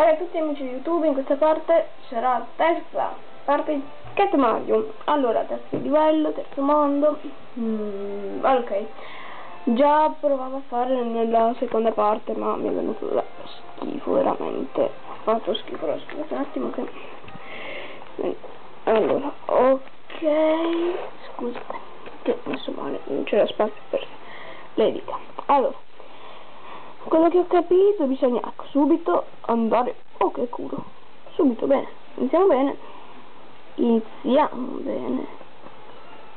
Ciao a tutti amici di YouTube, in questa parte sarà la terza parte di Cat Mario. Allora, terzo livello, terzo mondo. Ok, già provavo a fare nella seconda parte, ma mi è venuto da schifo, veramente. Ho fatto schifo, scusate un attimo che... Allora, ok, scusate, che ho messo male, non c'era spazio per le dita. Allora, quello che ho capito, bisogna subito andare... Oh, che culo! Subito, bene. Iniziamo bene.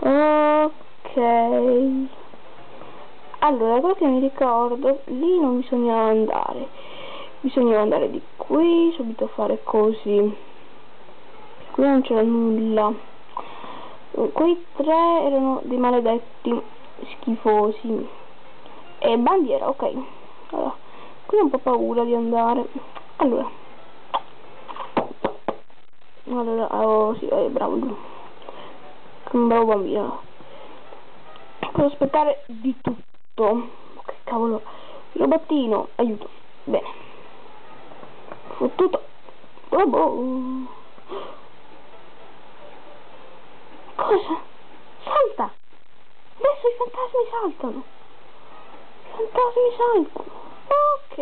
Ok. Allora, quello che mi ricordo, lì non bisogna andare. Bisogna andare di qui, subito fare così. Qui non c'era nulla. Quei tre erano dei maledetti schifosi. E bandiera, ok. Allora, qui ho un po' paura di andare. Allora, oh sì, bravo lui. Un bravo bambino. Posso aspettare di tutto. Che cavolo. Il robottino, aiuto. Bene. Fottuto. Oh. Cosa? Salta! Adesso i fantasmi saltano. Ok.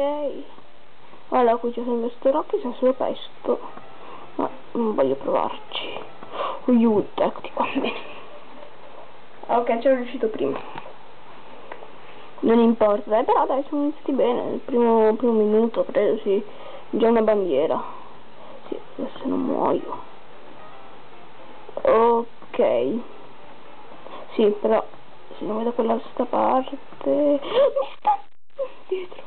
Allora, qui c'è sempre sto Rocky, c'è solo pesto. Ma non voglio provarci. Aiuto, eccoti qua. Bene. Ok, c'ero riuscito prima. Non importa, dai, però dai, sono iniziati bene. Il primo minuto, credo, sì. Già una bandiera. Sì, adesso non muoio. Ok. Sì, però se non vedo quella sta parte. Mi sta dietro.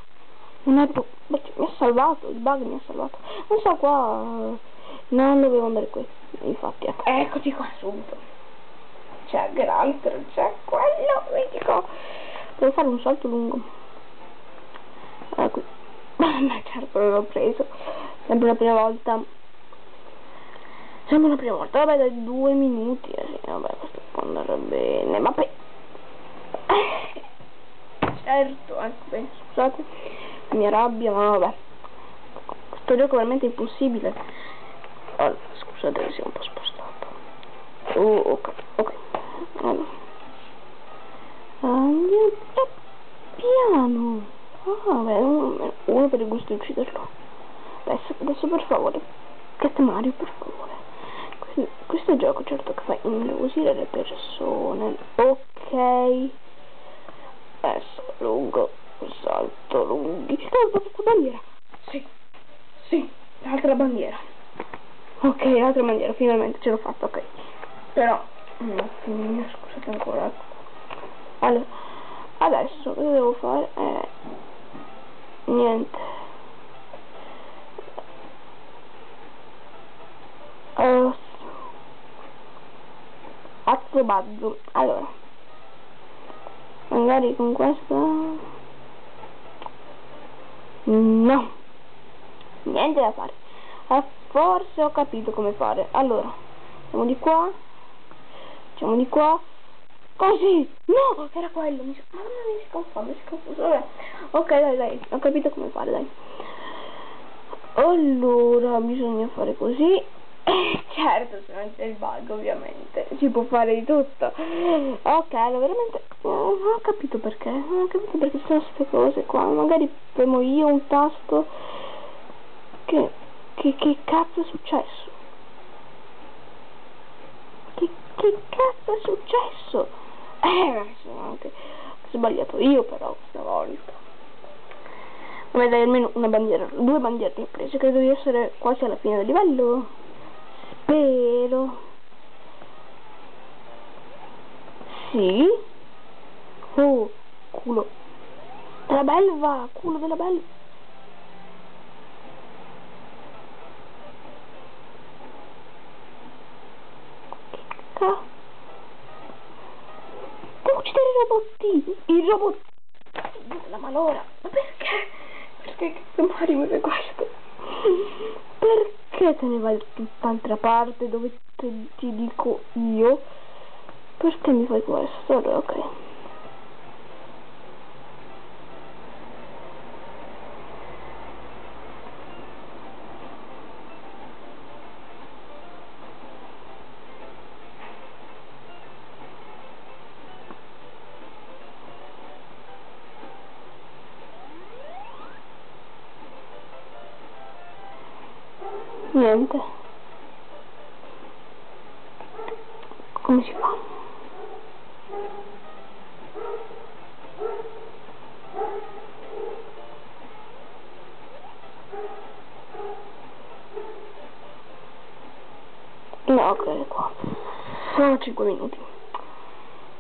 Non è mi ha salvato, il bug mi ha salvato. Non so qua. Non dovevo andare qui. Infatti, ecco. Eccoti qua subito. C'è Grantro, c'è quello mitico. Devo fare un salto lungo. Qui. Ma certo l'avevo preso. Sempre la prima volta. Vabbè, dai 2 minuti. Sì, vabbè, questo può andare bene. Ma poi. Certo, ecco, bene, scusate la mia rabbia, ma vabbè. Questo gioco è veramente impossibile. Allora, scusate che sia un po' spostato. Ok. Allora. Andiamo piano. Vabbè, uno per il gusto di ucciderlo. Adesso per favore. Cat Mario, per favore. Questo gioco certo che fa innervosire le persone. Ok. Adesso lungo. Salto lunghi. Oh, questa bandiera. Sì, l'altra bandiera. Ok, l'altra bandiera, finalmente ce l'ho fatta, ok. Però, un attimino, scusate ancora. Allora, adesso cosa devo fare? Niente. Azzo bazzo. Allora, magari con questa. No, niente da fare. Forse ho capito come fare. Allora, facciamo di qua, così. No, era quello. Mi si confonde. Vabbè. Ok, dai, ho capito come fare, dai. Allora, bisogna fare così. Certo, se non c'è il bug, ovviamente si può fare di tutto. Ok, allora veramente non ho capito perché. Non ho capito perché ci sono queste cose qua. Magari premo io un tasto. Che cazzo è successo? Che cazzo è successo? Sono anche sbagliato io però questa volta. Vabbè, dai, almeno una bandiera, 2 bandiere le ho prese. Credo di essere quasi alla fine del livello. Spero. Sì. Oh, culo della belva, culo della belva. Devo uccidere i robottini. La malora. Ma perché? Perché che Mario mi fa questo? Perché te ne vai da tutt'altra parte dove ti dico io? Perché mi fai questo? Allora, ok. Niente. Come si fa? No, ok, qua. Sono 5 minuti.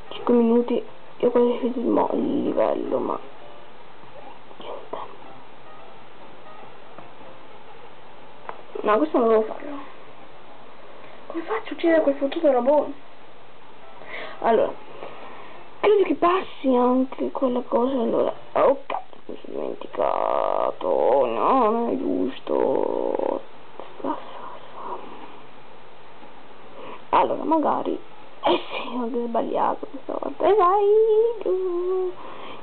5 minuti. Io quasi finito il livello, ma niente. No, questo non devo farlo. Come faccio a uccidere quel fottuto robot? Allora, credo che passi anche quella cosa. Allora, ok, mi sono dimenticato. No, non è giusto. Allora, magari sì, ho sbagliato questa volta. E vai giù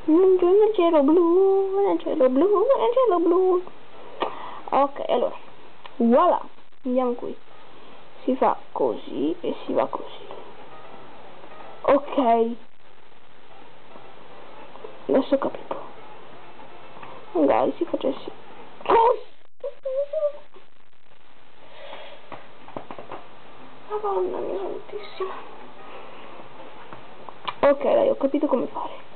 nel cielo blu, nel cielo blu, nel cielo blu. Ok, allora, voilà, andiamo qui. Si fa così e si va così. Ok, adesso ho capito. Magari si facesse così. Madonna mia santissima. Ok, dai, ho capito come fare.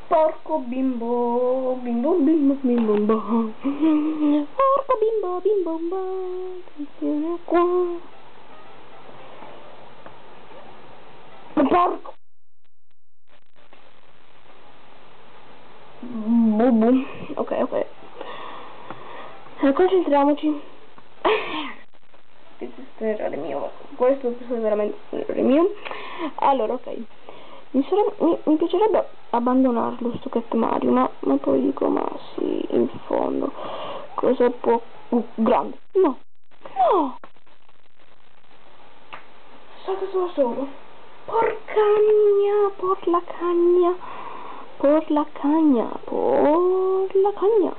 Porco bimbo, bimbo, bimbo, bimbo, bimbo. Porco bimbo, bimbo, bimbo. Attenzione qua. Porco. Bubu. Ok, ok. Concentriamoci. Questo è un errore mio. Questo è veramente un errore mio. Allora, ok. Mi piacerebbe abbandonarlo sto Cat Mario, ma poi dico, ma sì, in fondo cosa può... grande, no, no, salta solo, porca mia, por la cagna, por la cagna, por la cagna.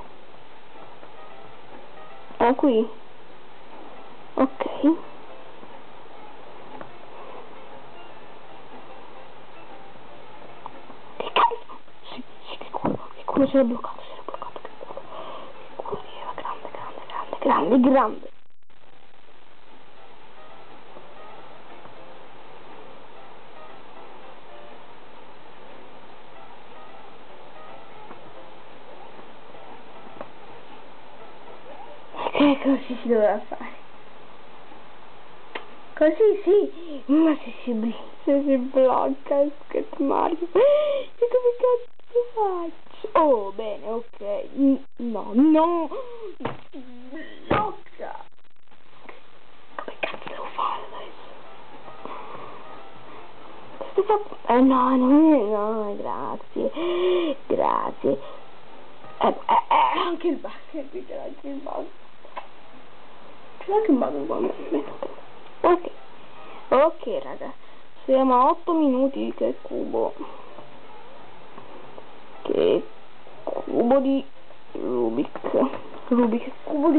Ah, qui, ok. Che culo si era bloccato, che culo era grande. Che così si doveva fare. Così sì, ma se si blocca Cat Mario, e come cazzo faccio? Oh, bene, ok. No, no, blocca. Come cazzo devo fare adesso? No, grazie. Anche il bug, qui c'è anche il bug. C'è anche un bug qua. Ok raga, siamo a 8 minuti. Che cubo di Rubik. Che cubo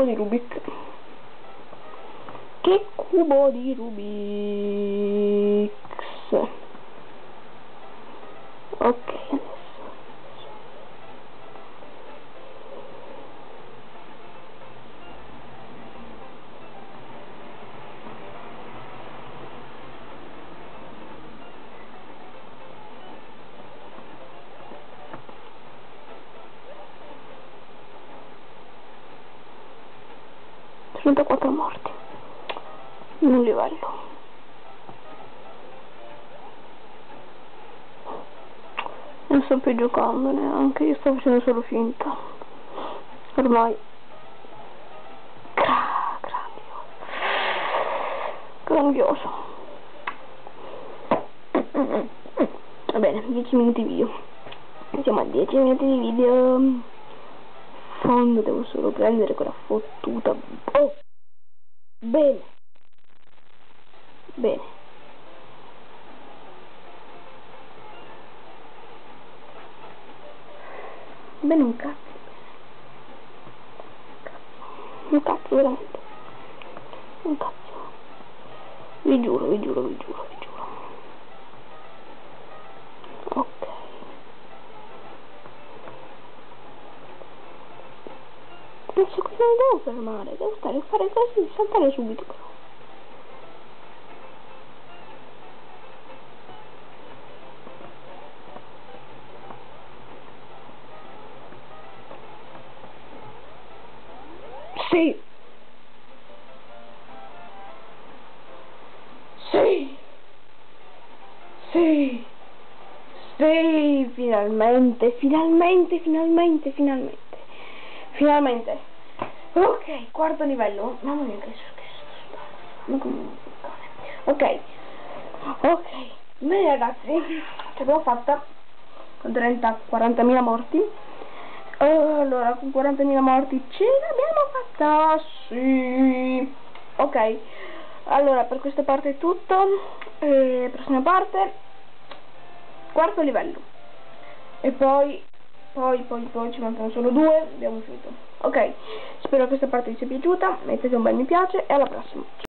di Rubik. Ok, adesso sono 4 morti in un livello. Non sto più giocando neanche, io sto facendo solo finta. Ormai grandioso. Va bene, 10 minuti di video. Siamo a 10 minuti di video. Fondo, devo solo prendere quella fottuta. Oh, bene. Bene un cazzo. Veramente. Un cazzo. Vi giuro. Ok. Penso che non devo fermare, devo fare così, saltare subito però. Sì! Sì! Sì! Sì! Finalmente, finalmente, finalmente, finalmente. Finalmente. Ok, quarto livello. Mamma mia che sto sudando. Ok. Ok. Bene ragazzi, ce l'abbiamo fatta. Con 40.000 morti. Allora, con 40.000 morti ce l'abbiamo fatta. Sì. Ok. Allora, per questa parte è tutto. Prossima parte. Quarto livello. E poi ci mancano solo 2, abbiamo finito. Ok, spero che questa parte vi sia piaciuta, mettete un bel mi piace e alla prossima.